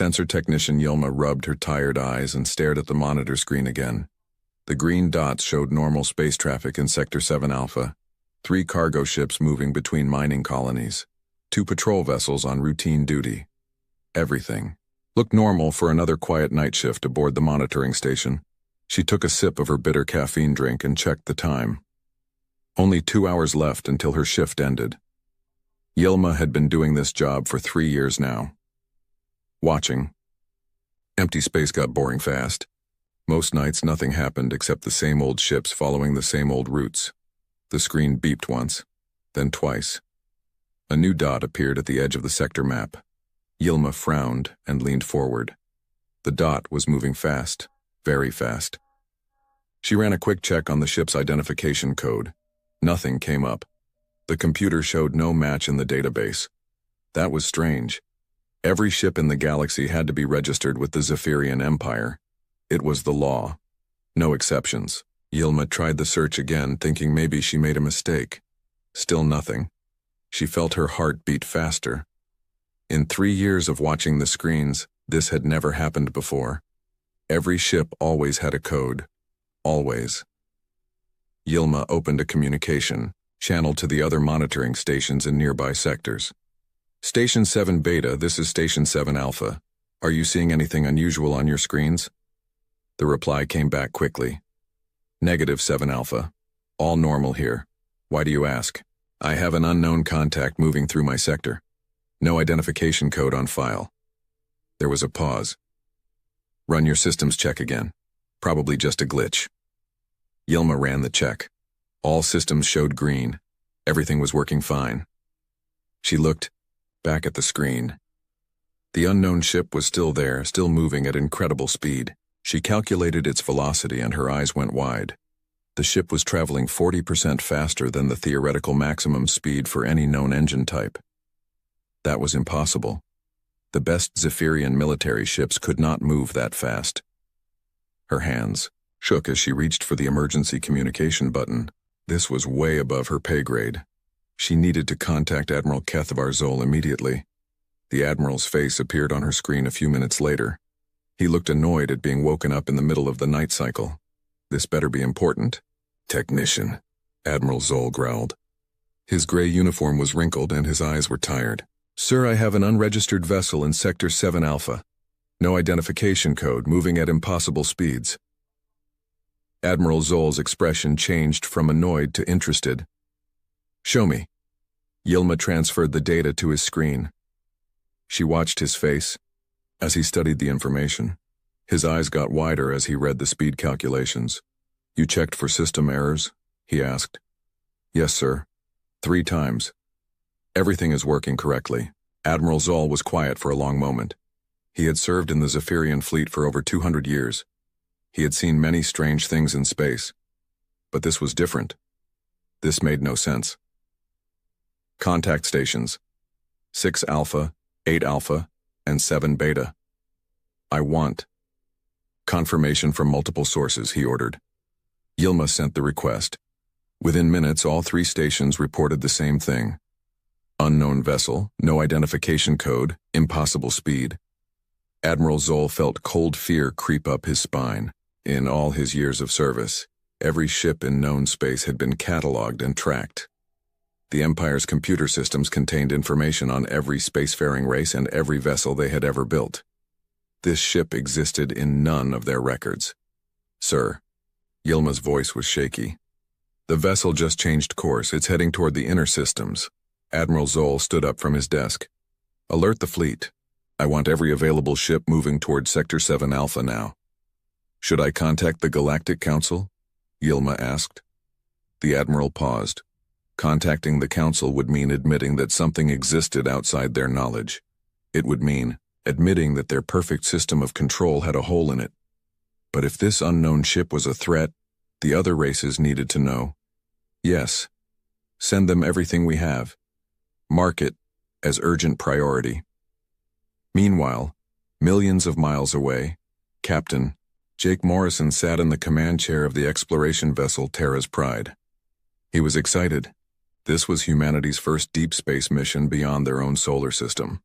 Sensor technician Yilma rubbed her tired eyes and stared at the monitor screen again. The green dots showed normal space traffic in Sector 7 Alpha, 3 cargo ships moving between mining colonies, 2 patrol vessels on routine duty. Everything looked normal for another quiet night shift aboard the monitoring station. She took a sip of her bitter caffeine drink and checked the time. Only 2 hours left until her shift ended. Yilma had been doing this job for 3 years now. Watching. Empty space got boring fast. Most nights nothing happened except the same old ships following the same old routes. The screen beeped once, then twice. A new dot appeared at the edge of the sector map. Yilma frowned and leaned forward. The dot was moving fast, very fast. She ran a quick check on the ship's identification code. Nothing came up. The computer showed no match in the database. That was strange. Every ship in the galaxy had to be registered with the Zephyrian Empire. It was the law. No exceptions. Yilma tried the search again, thinking maybe she made a mistake. Still nothing. She felt her heart beat faster. In 3 years of watching the screens, this had never happened before. Every ship always had a code. Always. Yilma opened a communication, channeled to the other monitoring stations in nearby sectors. Station 7 Beta, this is Station 7 Alpha. Are you seeing anything unusual on your screens? The reply came back quickly. Negative 7 Alpha. All normal here. Why do you ask? I have an unknown contact moving through my sector. No identification code on file. There was a pause. Run your systems check again. Probably just a glitch. Yilma ran the check. All systems showed green. Everything was working fine. She looked back at the screen. The unknown ship was still there, still moving at incredible speed. She calculated its velocity and her eyes went wide. The ship was traveling 40% faster than the theoretical maximum speed for any known engine type. That was impossible. The best Zephyrian military ships could not move that fast. Her hands shook as she reached for the emergency communication button. This was way above her pay grade. She needed to contact Admiral Kethavar Zol immediately. The Admiral's face appeared on her screen a few minutes later. He looked annoyed at being woken up in the middle of the night cycle. This better be important. Technician, Admiral Zol growled. His gray uniform was wrinkled and his eyes were tired. Sir, I have an unregistered vessel in Sector 7 Alpha. No identification code, moving at impossible speeds. Admiral Zol's expression changed from annoyed to interested. Show me. Yilma transferred the data to his screen. She watched his face as he studied the information. His eyes got wider as he read the speed calculations. You checked for system errors? He asked. Yes, sir. 3 times. Everything is working correctly. Admiral Zol was quiet for a long moment. He had served in the Zephyrian fleet for over 200 years. He had seen many strange things in space. But this was different. This made no sense. Contact stations. 6 Alpha, 8 Alpha, and 7 Beta. I want confirmation from multiple sources, he ordered. Yilma sent the request. Within minutes, all 3 stations reported the same thing. Unknown vessel, no identification code, impossible speed. Admiral Zol felt cold fear creep up his spine. In all his years of service, every ship in known space had been catalogued and tracked. The Empire's computer systems contained information on every spacefaring race and every vessel they had ever built. This ship existed in none of their records. Sir, Yilma's voice was shaky. The vessel just changed course. It's heading toward the inner systems. Admiral Zol stood up from his desk. Alert the fleet. I want every available ship moving toward Sector 7 Alpha now. Should I contact the Galactic Council? Yilma asked. The Admiral paused. Contacting the Council would mean admitting that something existed outside their knowledge. It would mean admitting that their perfect system of control had a hole in it. But if this unknown ship was a threat, the other races needed to know. Yes. Send them everything we have. Mark it as urgent priority. Meanwhile, millions of miles away, Captain Jake Morrison sat in the command chair of the exploration vessel Terra's Pride. He was excited. This was humanity's first deep space mission beyond their own solar system.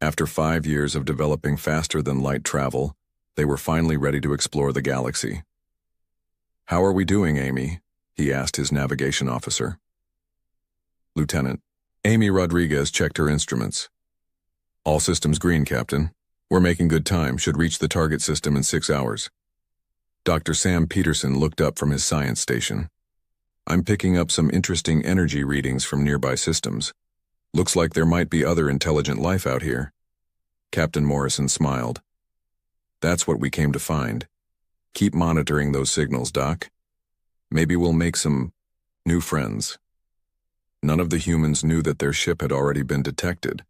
After 5 years of developing faster-than-light travel, they were finally ready to explore the galaxy. "How are we doing, Amy?" he asked his navigation officer. Lieutenant Amy Rodriguez checked her instruments. "All systems green, Captain. We're making good time, should reach the target system in 6 hours." Dr. Sam Peterson looked up from his science station. "I'm picking up some interesting energy readings from nearby systems. Looks like there might be other intelligent life out here." Captain Morrison smiled. "That's what we came to find. Keep monitoring those signals, Doc. Maybe we'll make some new friends." None of the humans knew that their ship had already been detected.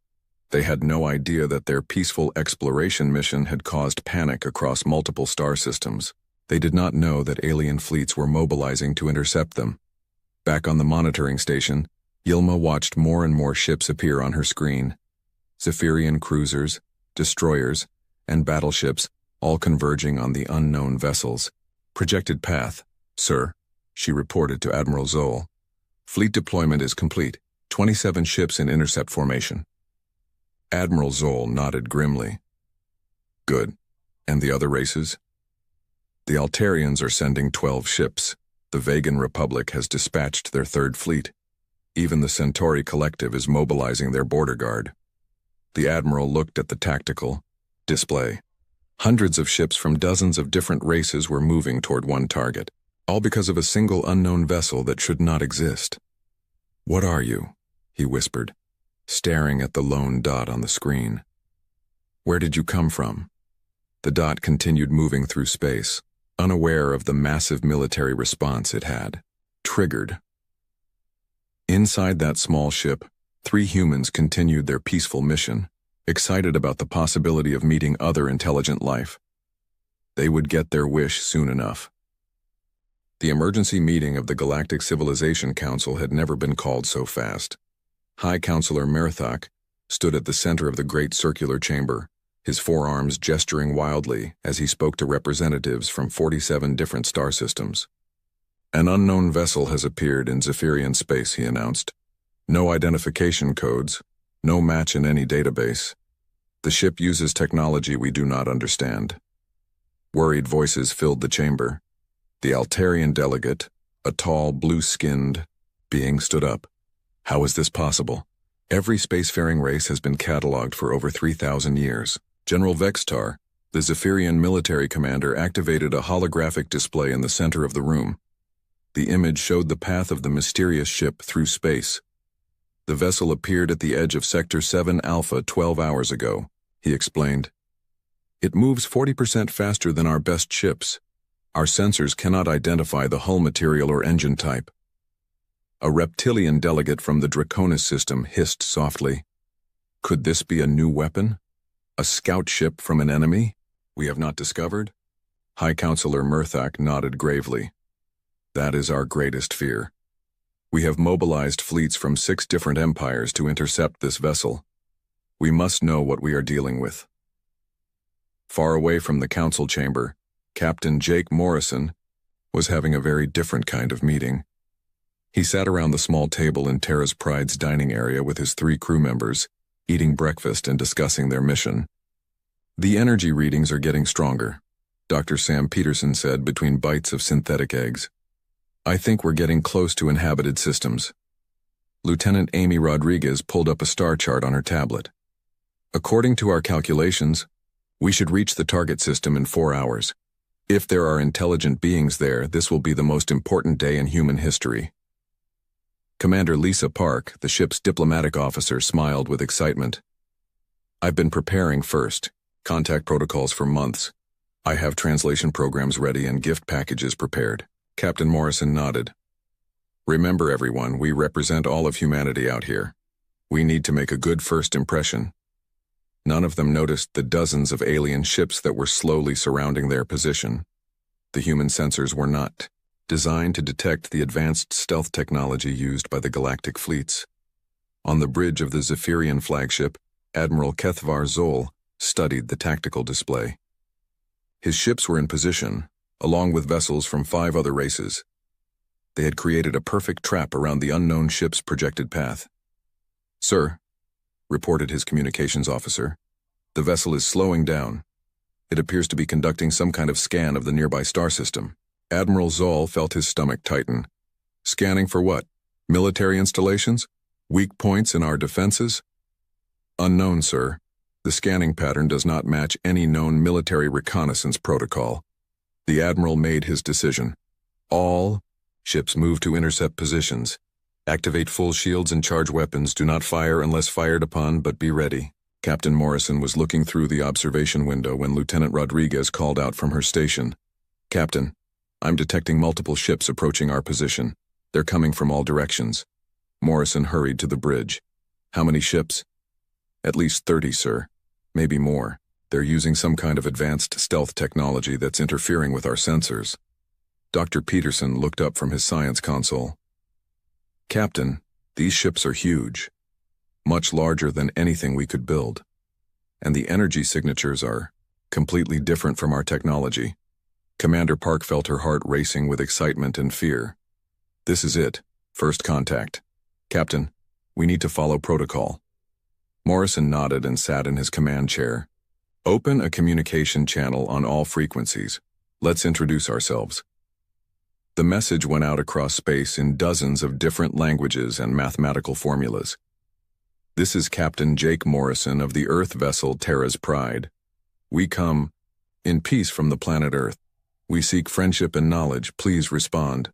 They had no idea that their peaceful exploration mission had caused panic across multiple star systems. They did not know that alien fleets were mobilizing to intercept them. Back on the monitoring station, Yilma watched more and more ships appear on her screen. Zephyrian cruisers, destroyers, and battleships, all converging on the unknown vessels. "Projected path, sir," she reported to Admiral Zoll. "Fleet deployment is complete. 27 ships in intercept formation." Admiral Zoll nodded grimly. "Good. And the other races?" "The Altarians are sending 12 ships. The Vegan Republic has dispatched their 3rd fleet. Even the Centauri Collective is mobilizing their border guard." The Admiral looked at the tactical display. Hundreds of ships from dozens of different races were moving toward one target, all because of a single unknown vessel that should not exist. "What are you?" he whispered, staring at the lone dot on the screen. "Where did you come from?" The dot continued moving through space, unaware of the massive military response it had. Triggered. Inside that small ship, 3 humans continued their peaceful mission, excited about the possibility of meeting other intelligent life. They would get their wish soon enough. The emergency meeting of the Galactic Civilization Council had never been called so fast. High Counselor Murthok stood at the center of the great circular chamber, his forearms gesturing wildly as he spoke to representatives from 47 different star systems. "An unknown vessel has appeared in Zephyrian space," he announced. "No identification codes, no match in any database. The ship uses technology we do not understand." Worried voices filled the chamber. The Altarian delegate, a tall, blue-skinned being, stood up. "How is this possible? Every spacefaring race has been cataloged for over 3,000 years. General Vextar, the Zephyrian military commander, activated a holographic display in the center of the room. The image showed the path of the mysterious ship through space. The vessel appeared at the edge of Sector 7 Alpha 12 hours ago," he explained. "It moves 40% faster than our best ships. Our sensors cannot identify the hull material or engine type." A reptilian delegate from the Draconis system hissed softly. "Could this be a new weapon? A scout ship from an enemy we have not discovered?" High Counselor Murthok nodded gravely. "That is our greatest fear. We have mobilized fleets from 6 different empires to intercept this vessel. We must know what we are dealing with." Far away from the council chamber, Captain Jake Morrison was having a very different kind of meeting. He sat around the small table in Terra's Pride's dining area with his 3 crew members, eating breakfast and discussing their mission. "The energy readings are getting stronger," Dr. Sam Peterson said between bites of synthetic eggs. "I think we're getting close to inhabited systems." Lieutenant Amy Rodriguez pulled up a star chart on her tablet. "According to our calculations, we should reach the target system in 4 hours. If there are intelligent beings there, this will be the most important day in human history." Commander Lisa Park, the ship's diplomatic officer, smiled with excitement. "I've been preparing first, contact protocols for months. I have translation programs ready and gift packages prepared." Captain Morrison nodded. "Remember, everyone, we represent all of humanity out here. We need to make a good first impression." None of them noticed the dozens of alien ships that were slowly surrounding their position. The human sensors were not designed to detect the advanced stealth technology used by the galactic fleets. On the bridge of the Zephyrian flagship, Admiral Kethvar Zoll studied the tactical display. His ships were in position, along with vessels from 5 other races. They had created a perfect trap around the unknown ship's projected path. "Sir," reported his communications officer, The vessel is slowing down. It appears to be conducting some kind of scan of the nearby star system. Admiral Zoll felt his stomach tighten. Scanning for what? Military installations? Weak points in our defenses? Unknown, sir. The scanning pattern does not match any known military reconnaissance protocol. The Admiral made his decision. All ships move to intercept positions. Activate full shields and charge weapons. Do not fire unless fired upon, but be ready. Captain Morrison was looking through the observation window when Lieutenant Rodriguez called out from her station. Captain, I'm detecting multiple ships approaching our position. They're coming from all directions. Morrison hurried to the bridge. How many ships? At least 30, sir. Maybe more. They're using some kind of advanced stealth technology that's interfering with our sensors. Dr. Peterson looked up from his science console. Captain, these ships are huge. Much larger than anything we could build. And the energy signatures are completely different from our technology. Commander Park felt her heart racing with excitement and fear. This is it. First contact. Captain, we need to follow protocol. Morrison nodded and sat in his command chair. Open a communication channel on all frequencies. Let's introduce ourselves. The message went out across space in dozens of different languages and mathematical formulas. This is Captain Jake Morrison of the Earth vessel Terra's Pride. We come in peace from the planet Earth. We seek friendship and knowledge. Please respond.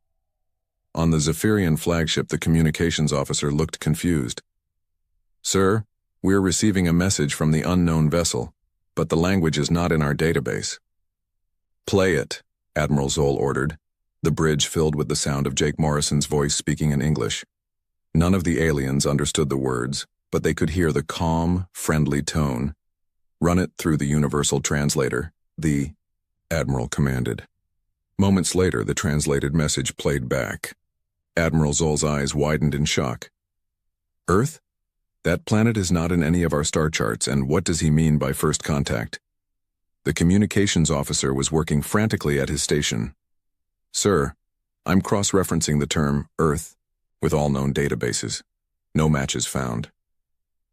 On the Zephyrian flagship, the communications officer looked confused. Sir, we're receiving a message from the unknown vessel, but the language is not in our database. Play it, Admiral Zoll ordered, the bridge filled with the sound of Jake Morrison's voice speaking in English. None of the aliens understood the words, but they could hear the calm, friendly tone. Run it through the universal translator, the Admiral commanded. Moments later, the translated message played back. Admiral Zoll's eyes widened in shock. Earth? That planet is not in any of our star charts, and what does he mean by first contact? The communications officer was working frantically at his station. Sir, I'm cross-referencing the term Earth with all known databases. No matches found.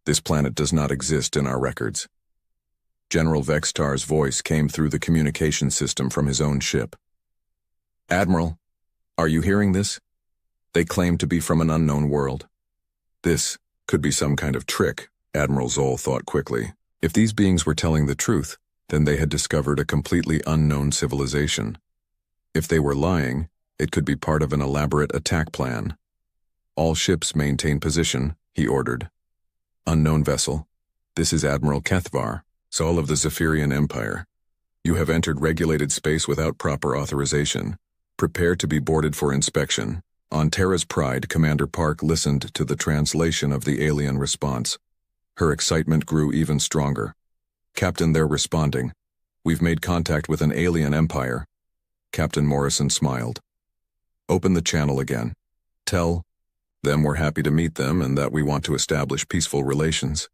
This planet does not exist in our records. General Vextar's voice came through the communication system from his own ship. Admiral, are you hearing this? They claim to be from an unknown world. This could be some kind of trick, Admiral Zoll thought quickly. If these beings were telling the truth, then they had discovered a completely unknown civilization. If they were lying, it could be part of an elaborate attack plan. All ships maintain position, he ordered. Unknown vessel, this is Admiral Kethvar, Zoll of the Zephyrian Empire. You have entered regulated space without proper authorization. Prepare to be boarded for inspection. On Terra's Pride, Commander Park listened to the translation of the alien response. Her excitement grew even stronger. Captain, they're responding. We've made contact with an alien empire. Captain Morrison smiled. Open the channel again. Tell them we're happy to meet them and that we want to establish peaceful relations.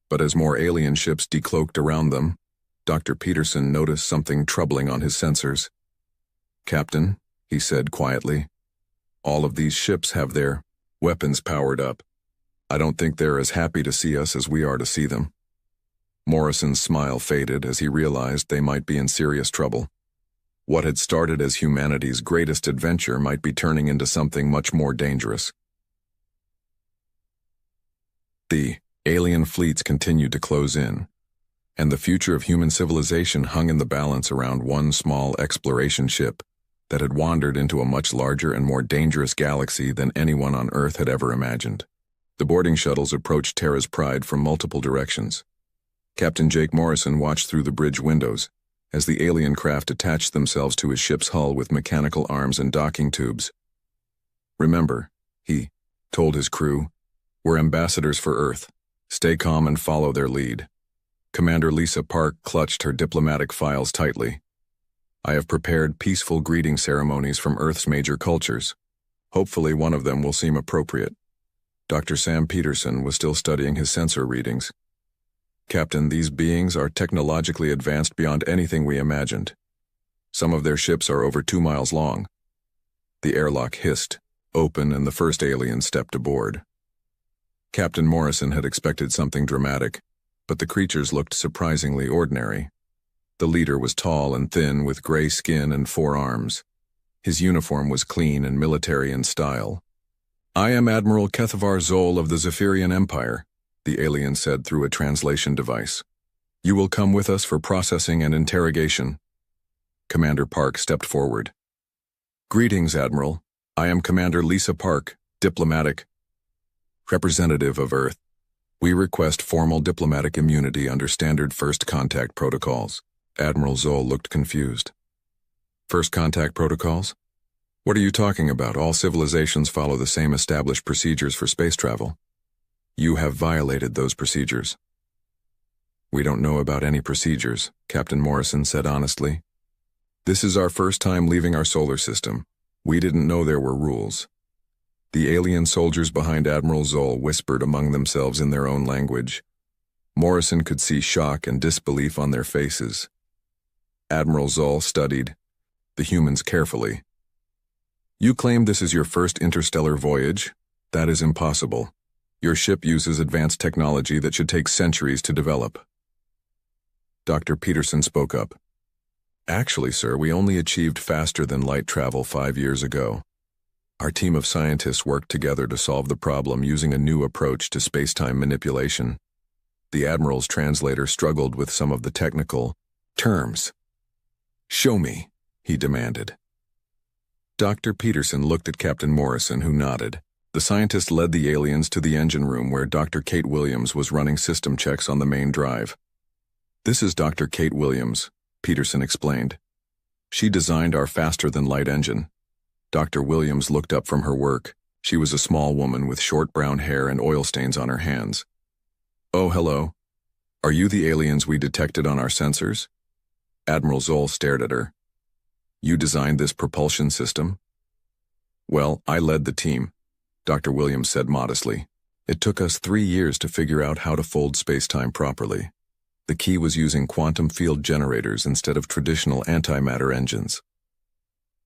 But as more alien ships decloaked around them, Dr. Peterson noticed something troubling on his sensors. Captain, he said quietly, all of these ships have their weapons powered up. I don't think they're as happy to see us as we are to see them. Morrison's smile faded as he realized they might be in serious trouble. What had started as humanity's greatest adventure might be turning into something much more dangerous. The alien fleets continued to close in, and the future of human civilization hung in the balance around one small exploration ship that had wandered into a much larger and more dangerous galaxy than anyone on Earth had ever imagined. The boarding shuttles approached Terra's Pride from multiple directions. Captain Jake Morrison watched through the bridge windows as the alien craft attached themselves to his ship's hull with mechanical arms and docking tubes. Remember, he told his crew, we're ambassadors for Earth. Stay calm and follow their lead. Commander Lisa Park clutched her diplomatic files tightly. I have prepared peaceful greeting ceremonies from Earth's major cultures. Hopefully one of them will seem appropriate. Dr. Sam Peterson was still studying his sensor readings. Captain, these beings are technologically advanced beyond anything we imagined. Some of their ships are over 2 miles long. The airlock hissed, open, and the first alien stepped aboard. Captain Morrison had expected something dramatic, but the creatures looked surprisingly ordinary. The leader was tall and thin with gray skin and 4 arms. His uniform was clean and military in style. "I am Admiral Kethavar Zol of the Zephyrian Empire," the alien said through a translation device. "You will come with us for processing and interrogation." Commander Park stepped forward. "Greetings, Admiral. I am Commander Lisa Park, diplomatic representative of Earth. We request formal diplomatic immunity under standard first contact protocols." Admiral Zol looked confused. "First contact protocols? What are you talking about? All civilizations follow the same established procedures for space travel. You have violated those procedures." "We don't know about any procedures," Captain Morrison said honestly. "This is our first time leaving our solar system. We didn't know there were rules." The alien soldiers behind Admiral Zol whispered among themselves in their own language. Morrison could see shock and disbelief on their faces. Admiral Zol studied the humans carefully. "You claim this is your first interstellar voyage? That is impossible. Your ship uses advanced technology that should take centuries to develop." Dr. Peterson spoke up. "Actually, sir, we only achieved faster-than-light travel 5 years ago. Our team of scientists worked together to solve the problem using a new approach to space-time manipulation." The Admiral's translator struggled with some of the technical terms. "Show me," he demanded. Dr. Peterson looked at Captain Morrison, who nodded. The scientist led the aliens to the engine room where Dr. Kate Williams was running system checks on the main drive. "This is Dr. Kate Williams," Peterson explained. "She designed our faster-than-light engine." Dr. Williams looked up from her work. She was a small woman with short brown hair and oil stains on her hands. "Oh, hello. Are you the aliens we detected on our sensors?" Admiral Zol stared at her. "You designed this propulsion system?" "Well, I led the team," Dr. Williams said modestly. "It took us 3 years to figure out how to fold space-time properly. The key was using quantum field generators instead of traditional antimatter engines."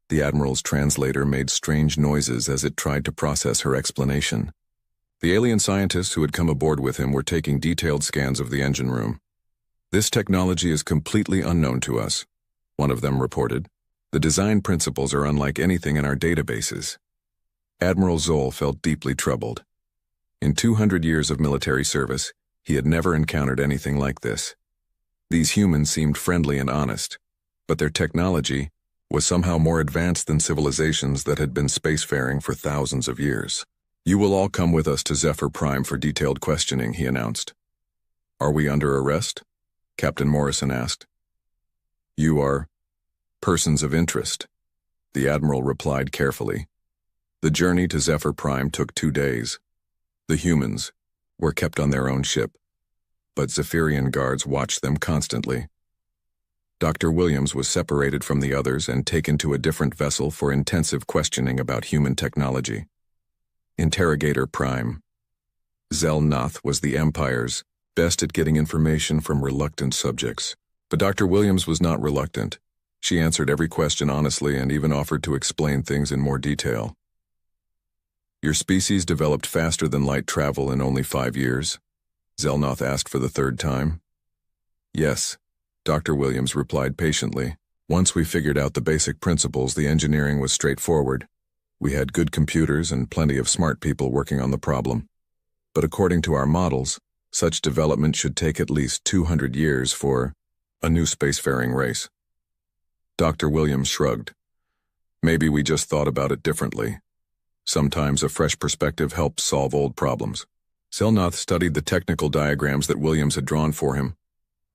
The Admiral's translator made strange noises as it tried to process her explanation. The alien scientists who had come aboard with him were taking detailed scans of the engine room. "This technology is completely unknown to us," one of them reported. "The design principles are unlike anything in our databases." Admiral Zol felt deeply troubled. In 200 years of military service, he had never encountered anything like this. These humans seemed friendly and honest, but their technology was somehow more advanced than civilizations that had been spacefaring for thousands of years. "You will all come with us to Zephyr Prime for detailed questioning," he announced. "Are we under arrest?" Captain Morrison asked. "You are persons of interest," the Admiral replied carefully. The journey to Zephyr Prime took 2 days. The humans were kept on their own ship, but Zephyrian guards watched them constantly. Dr. Williams was separated from the others and taken to a different vessel for intensive questioning about human technology. Interrogator Prime. Zelnoth was the Empire's best at getting information from reluctant subjects. But Dr. Williams was not reluctant. She answered every question honestly and even offered to explain things in more detail. "Your species developed faster-than-light travel in only 5 years?" Zelnoth asked for the 3rd time. "Yes," Dr. Williams replied patiently. "Once we figured out the basic principles, the engineering was straightforward. We had good computers and plenty of smart people working on the problem. But according to our models, such development should take at least 200 years for a new spacefaring race." Dr. Williams shrugged. "Maybe we just thought about it differently. Sometimes a fresh perspective helps solve old problems." Zelnoth studied the technical diagrams that Williams had drawn for him.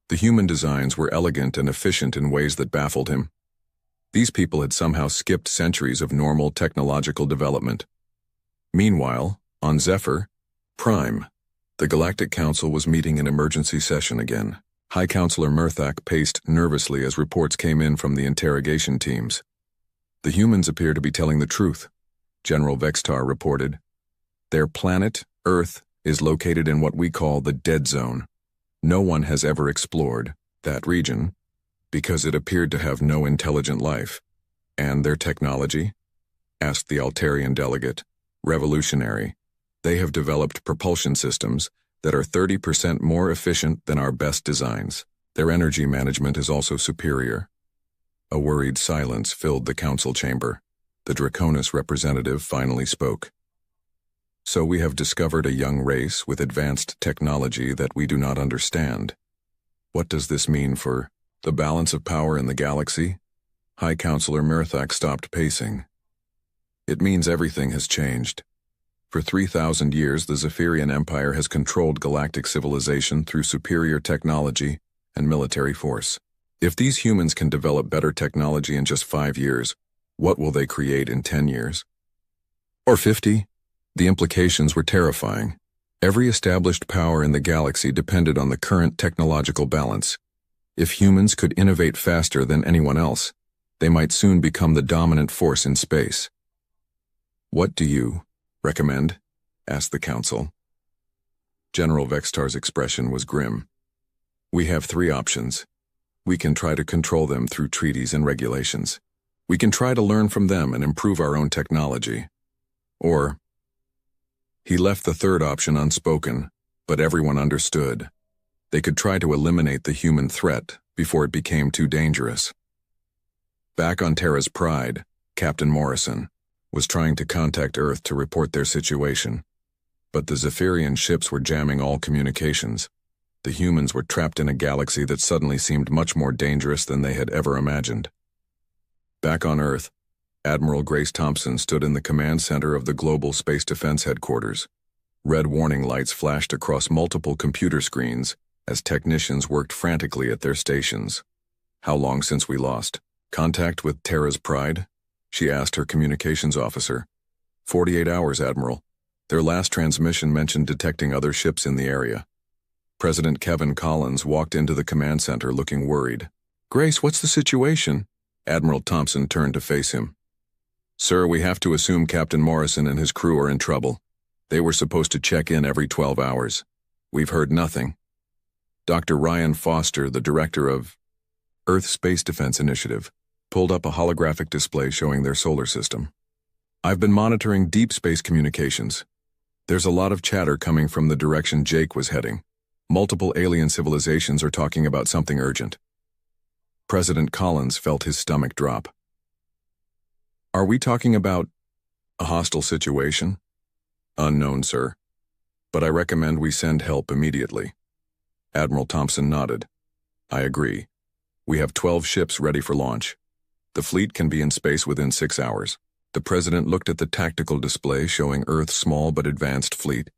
The human designs were elegant and efficient in ways that baffled him. These people had somehow skipped centuries of normal technological development. Meanwhile, on Zephyr Prime, the Galactic Council was meeting in emergency session again. High Counselor Murthak paced nervously as reports came in from the interrogation teams. "The humans appear to be telling the truth," General Vextar reported. "Their planet, Earth, is located in what we call the Dead Zone. No one has ever explored that region because it appeared to have no intelligent life. And their technology?" asked the Altarian delegate. "Revolutionary. They have developed propulsion systems that are 30% more efficient than our best designs. Their energy management is also superior. A worried silence filled the council chamber. The Draconis representative finally spoke. So we have discovered a young race with advanced technology that we do not understand. What does this mean for the balance of power in the galaxy? High Counselor Mirthak stopped pacing. It means everything has changed. For 3,000 years, the Zephyrian Empire has controlled galactic civilization through superior technology and military force. If these humans can develop better technology in just 5 years, what will they create in 10 years? Or 50? The implications were terrifying. Every established power in the galaxy depended on the current technological balance. If humans could innovate faster than anyone else, they might soon become the dominant force in space. What do you recommend? Asked the council. General Vextar's expression was grim. We have 3 options. We can try to control them through treaties and regulations. We can try to learn from them and improve our own technology. Or, he left the third option unspoken, but everyone understood. They could try to eliminate the human threat before it became too dangerous. Back on Terra's Pride, Captain Morrison was trying to contact Earth to report their situation. But the Zephyrian ships were jamming all communications. The humans were trapped in a galaxy that suddenly seemed much more dangerous than they had ever imagined. Back on Earth, Admiral Grace Thompson stood in the command center of the Global Space Defense Headquarters. Red warning lights flashed across multiple computer screens as technicians worked frantically at their stations. How long since we lost contact with Terra's Pride? She asked her communications officer. 48 hours, Admiral. Their last transmission mentioned detecting other ships in the area. President Kevin Collins walked into the command center looking worried. Grace, what's the situation? Admiral Thompson turned to face him. Sir, we have to assume Captain Morrison and his crew are in trouble. They were supposed to check in every 12 hours. We've heard nothing. Dr. Ryan Foster, the director of Earth Space Defense Initiative, pulled up a holographic display showing their solar system. I've been monitoring deep space communications. There's a lot of chatter coming from the direction Jake was heading. Multiple alien civilizations are talking about something urgent. President Collins felt his stomach drop. Are we talking about a hostile situation? Unknown, sir. But I recommend we send help immediately. Admiral Thompson nodded. I agree. We have 12 ships ready for launch. The fleet can be in space within 6 hours. The president looked at the tactical display showing Earth's small but advanced fleet.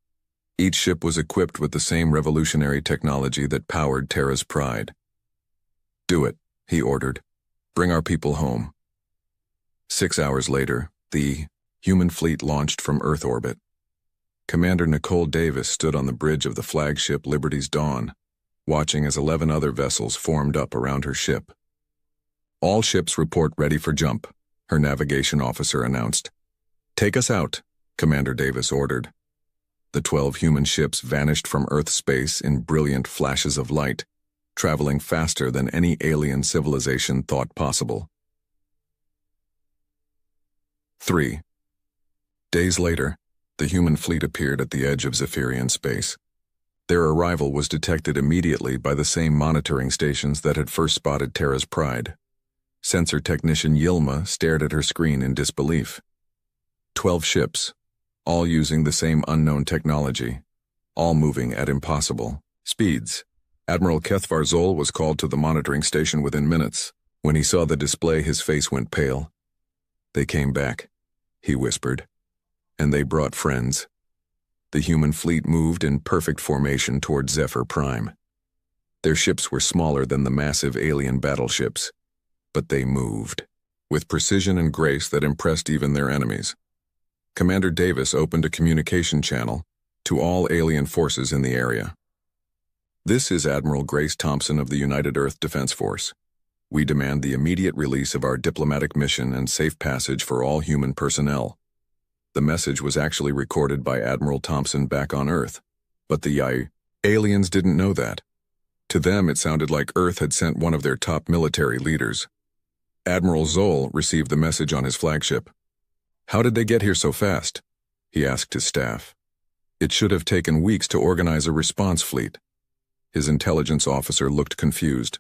Each ship was equipped with the same revolutionary technology that powered Terra's Pride. Do it, he ordered. Bring our people home. 6 hours later, the human fleet launched from Earth orbit. Commander Nicole Davis stood on the bridge of the flagship Liberty's Dawn, watching as 11 other vessels formed up around her ship. All ships report ready for jump, her navigation officer announced. Take us out, Commander Davis ordered. The 12 human ships vanished from Earth space in brilliant flashes of light, traveling faster than any alien civilization thought possible. 3. Days later, the human fleet appeared at the edge of Zephyrian space. Their arrival was detected immediately by the same monitoring stations that had first spotted Terra's Pride. Sensor technician Yilma stared at her screen in disbelief. 12 ships, all using the same unknown technology, all moving at impossible speeds. Admiral Kethvar Zol was called to the monitoring station within minutes. When he saw the display, his face went pale. They came back, he whispered, and they brought friends. The human fleet moved in perfect formation toward Zephyr Prime. Their ships were smaller than the massive alien battleships, but they moved, with precision and grace that impressed even their enemies. Commander Davis opened a communication channel to all alien forces in the area. This is Admiral Grace Thompson of the United Earth Defense Force. We demand the immediate release of our diplomatic mission and safe passage for all human personnel. The message was actually recorded by Admiral Thompson back on Earth, but the aliens didn't know that. To them, it sounded like Earth had sent one of their top military leaders. Admiral Zol received the message on his flagship. How did they get here so fast? He asked his staff. It should have taken weeks to organize a response fleet. His intelligence officer looked confused.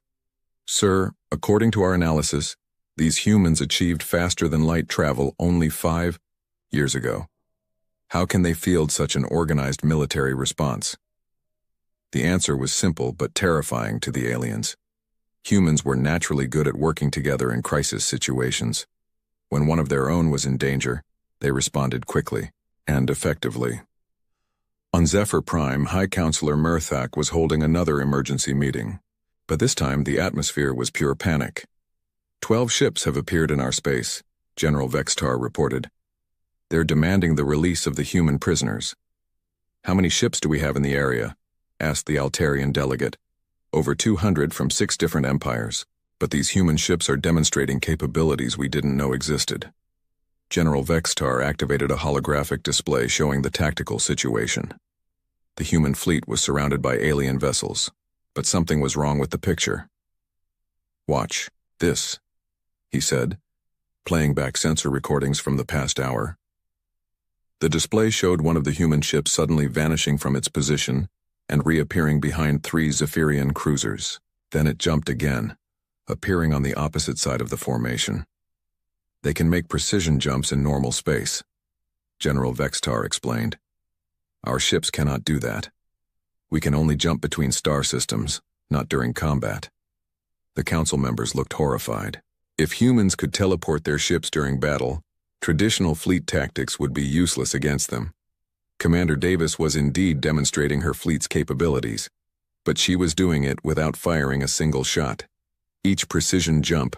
Sir, according to our analysis, these humans achieved faster than light travel only 5 years ago. How can they field such an organized military response? The answer was simple but terrifying to the aliens. Humans were naturally good at working together in crisis situations. When one of their own was in danger, they responded quickly and effectively. On Zephyr Prime, High Counselor Murthak was holding another emergency meeting, but this time the atmosphere was pure panic. 12 ships have appeared in our space, General Vextar reported. They're demanding the release of the human prisoners. How many ships do we have in the area? Asked the Altarian delegate. Over 200 from 6 different empires, but these human ships are demonstrating capabilities we didn't know existed. General Vextar activated a holographic display showing the tactical situation. The human fleet was surrounded by alien vessels, but something was wrong with the picture. Watch this, he said, playing back sensor recordings from the past hour. The display showed one of the human ships suddenly vanishing from its position and reappearing behind 3 Zephyrian cruisers. Then it jumped again, appearing on the opposite side of the formation. They can make precision jumps in normal space, General Vextar explained. Our ships cannot do that. We can only jump between star systems, not during combat. The council members looked horrified. If humans could teleport their ships during battle, traditional fleet tactics would be useless against them. Commander Davis was indeed demonstrating her fleet's capabilities, but she was doing it without firing a single shot. Each precision jump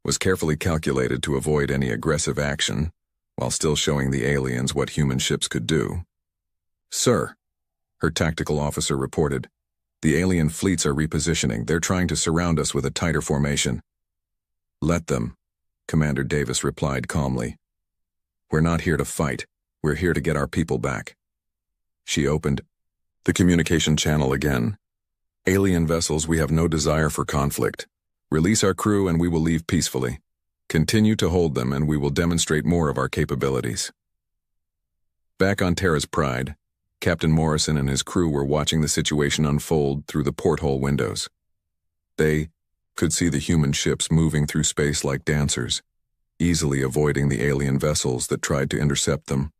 was carefully calculated to avoid any aggressive action, while still showing the aliens what human ships could do. Sir, her tactical officer reported, the alien fleets are repositioning. They're trying to surround us with a tighter formation. Let them, Commander Davis replied calmly. We're not here to fight. We're here to get our people back. She opened the communication channel again. Alien vessels, we have no desire for conflict. Release our crew and we will leave peacefully. Continue to hold them and we will demonstrate more of our capabilities. Back on Terra's Pride, Captain Morrison and his crew were watching the situation unfold through the porthole windows. They could see the human ships moving through space like dancers, easily avoiding the alien vessels that tried to intercept them.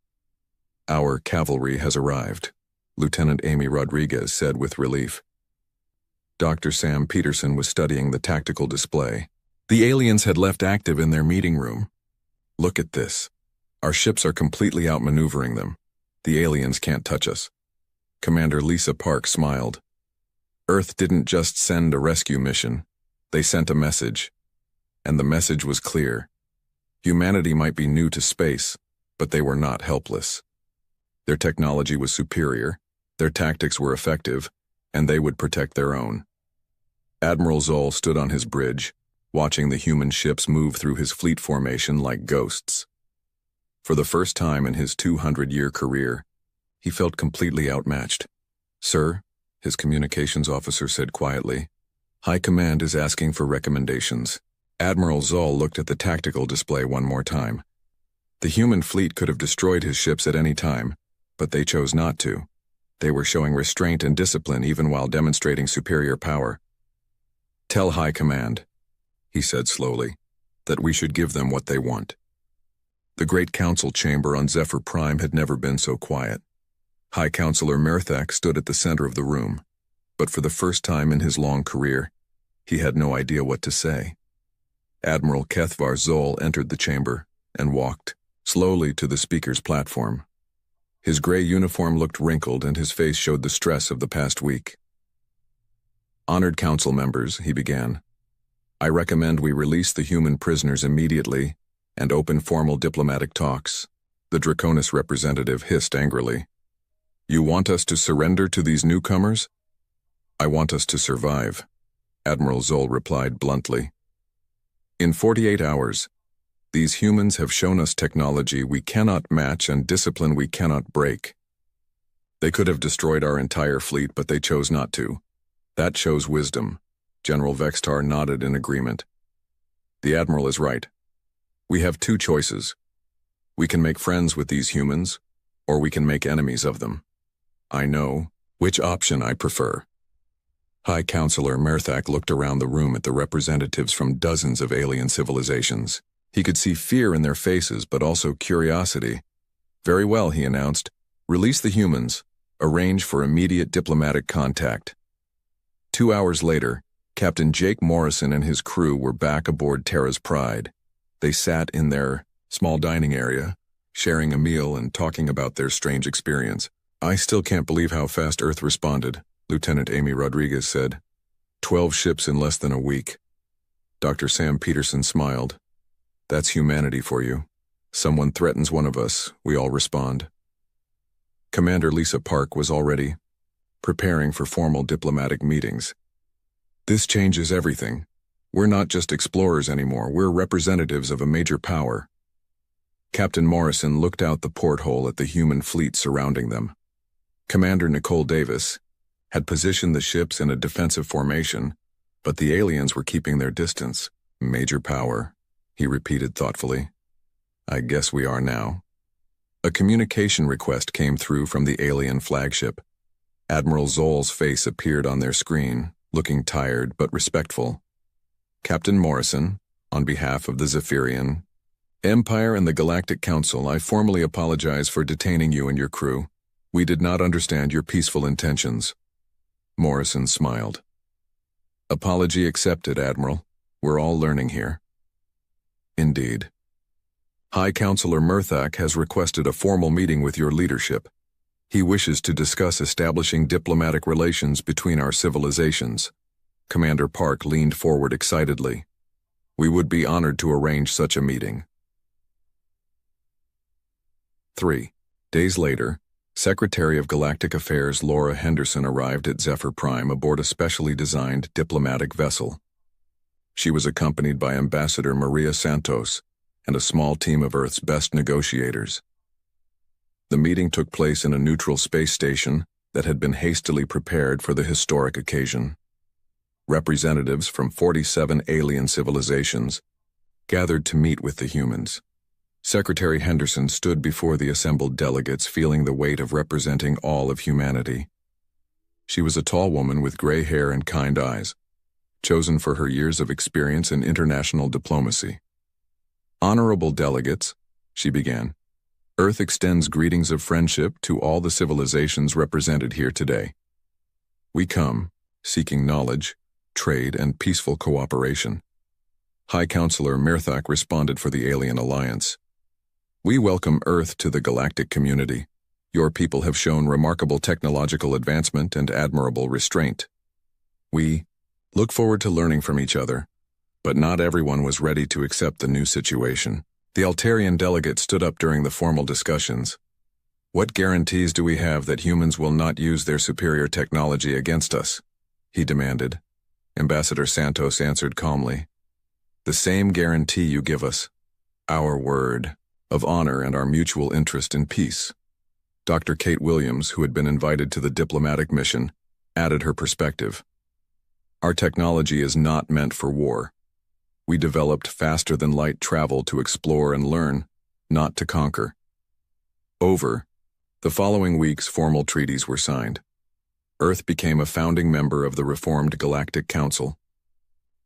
Our cavalry has arrived, Lieutenant Amy Rodriguez said with relief. Dr. Sam Peterson was studying the tactical display. The aliens had left active in their meeting room. Look at this. Our ships are completely outmaneuvering them. The aliens can't touch us. Commander Lisa Park smiled. Earth didn't just send a rescue mission. They sent a message. And the message was clear. Humanity might be new to space, but they were not helpless. Their technology was superior, their tactics were effective, and they would protect their own. Admiral Zoll stood on his bridge, watching the human ships move through his fleet formation like ghosts. For the first time in his 200-year career, he felt completely outmatched. Sir, his communications officer said quietly, High Command is asking for recommendations. Admiral Zoll looked at the tactical display one more time. The human fleet could have destroyed his ships at any time, but they chose not to. They were showing restraint and discipline even while demonstrating superior power. Tell High Command, he said slowly, that we should give them what they want. The Great Council chamber on Zephyr Prime had never been so quiet. High Counselor Murthak stood at the center of the room, but for the first time in his long career, he had no idea what to say. Admiral Kethvar Zoll entered the chamber and walked slowly to the speaker's platform. His gray uniform looked wrinkled and his face showed the stress of the past week. Honored council members, he began, I recommend we release the human prisoners immediately and open formal diplomatic talks. The Draconis representative hissed angrily. You want us to surrender to these newcomers? I want us to survive, Admiral Zoll replied bluntly. In 48 hours, these humans have shown us technology we cannot match and discipline we cannot break. They could have destroyed our entire fleet, but they chose not to. That shows wisdom. General Vextar nodded in agreement. The Admiral is right. We have 2 choices. We can make friends with these humans, or we can make enemies of them. I know which option I prefer. High Counselor Murthak looked around the room at the representatives from dozens of alien civilizations. He could see fear in their faces, but also curiosity. Very well, he announced. Release the humans. Arrange for immediate diplomatic contact. 2 hours later, Captain Jake Morrison and his crew were back aboard Terra's Pride. They sat in their small dining area, sharing a meal and talking about their strange experience. I still can't believe how fast Earth responded, Lieutenant Amy Rodriguez said. 12 ships in less than a week. Dr. Sam Peterson smiled. That's humanity for you. Someone threatens one of us, we all respond. Commander Lisa Park was already preparing for formal diplomatic meetings. This changes everything. We're not just explorers anymore, we're representatives of a major power. Captain Morrison looked out the porthole at the human fleet surrounding them. Commander Nicole Davis had positioned the ships in a defensive formation, but the aliens were keeping their distance. Major power, he repeated thoughtfully. I guess we are now. A communication request came through from the alien flagship. Admiral Zoll's face appeared on their screen, looking tired but respectful. Captain Morrison, on behalf of the Zephyrian Empire and the Galactic Council, I formally apologize for detaining you and your crew. We did not understand your peaceful intentions. Morrison smiled. Apology accepted, Admiral. We're all learning here. Indeed. High Counselor Murthak has requested a formal meeting with your leadership. He wishes to discuss establishing diplomatic relations between our civilizations. Commander Park leaned forward excitedly. We would be honored to arrange such a meeting. 3 days later, Secretary of Galactic Affairs Laura Henderson arrived at Zephyr Prime aboard a specially designed diplomatic vessel. She was accompanied by Ambassador Maria Santos and a small team of Earth's best negotiators. The meeting took place in a neutral space station that had been hastily prepared for the historic occasion. Representatives from 47 alien civilizations gathered to meet with the humans. Secretary Henderson stood before the assembled delegates, feeling the weight of representing all of humanity. She was a tall woman with gray hair and kind eyes, chosen for her years of experience in international diplomacy. Honorable delegates, she began, Earth extends greetings of friendship to all the civilizations represented here today. We come, seeking knowledge, trade, and peaceful cooperation. High Counselor Murthak responded for the Alien Alliance. We welcome Earth to the galactic community. Your people have shown remarkable technological advancement and admirable restraint. We look forward to learning from each other, but not everyone was ready to accept the new situation. The Altarian delegate stood up during the formal discussions. What guarantees do we have that humans will not use their superior technology against us? He demanded. Ambassador Santos answered calmly. The same guarantee you give us. Our word of honor and our mutual interest in peace. Dr. Kate Williams, who had been invited to the diplomatic mission, added her perspective. Our technology is not meant for war. We developed faster-than-light travel to explore and learn, not to conquer. Over the following weeks, formal treaties were signed. Earth became a founding member of the reformed Galactic Council.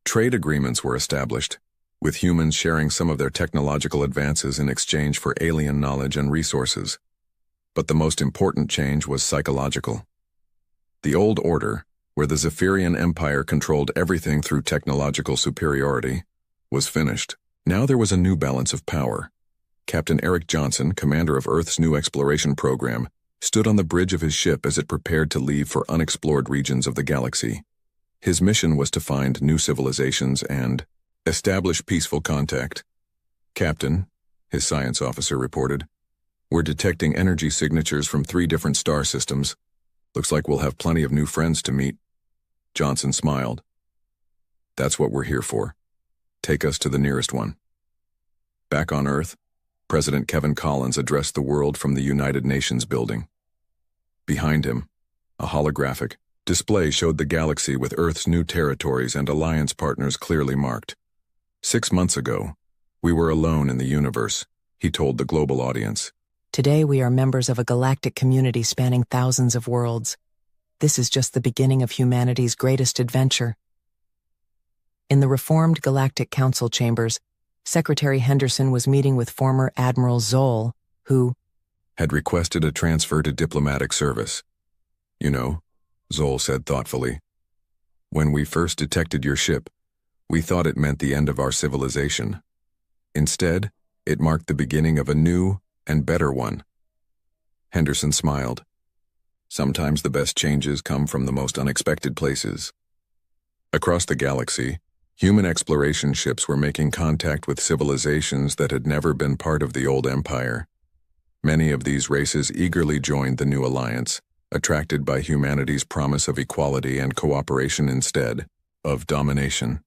Trade agreements were established, with humans sharing some of their technological advances in exchange for alien knowledge and resources. But the most important change was psychological. The old order, where the Zephyrian Empire controlled everything through technological superiority, was finished. Now there was a new balance of power. Captain Eric Johnson, commander of Earth's new exploration program, stood on the bridge of his ship as it prepared to leave for unexplored regions of the galaxy. His mission was to find new civilizations and establish peaceful contact. Captain, his science officer reported, we're detecting energy signatures from 3 different star systems. Looks like we'll have plenty of new friends to meet. Johnson smiled. That's what we're here for. Take us to the nearest one. Back on Earth, President Kevin Collins addressed the world from the United Nations building. Behind him, a holographic display showed the galaxy with Earth's new territories and alliance partners clearly marked. 6 months ago, we were alone in the universe, he told the global audience. Today we are members of a galactic community spanning thousands of worlds. This is just the beginning of humanity's greatest adventure. In the reformed Galactic Council chambers, Secretary Henderson was meeting with former Admiral Zoll, who had requested a transfer to diplomatic service. You know, Zoll said thoughtfully, when we first detected your ship, we thought it meant the end of our civilization. Instead, it marked the beginning of a new and better one. Henderson smiled. Sometimes the best changes come from the most unexpected places. Across the galaxy, human exploration ships were making contact with civilizations that had never been part of the old empire. Many of these races eagerly joined the new alliance, attracted by humanity's promise of equality and cooperation instead of domination.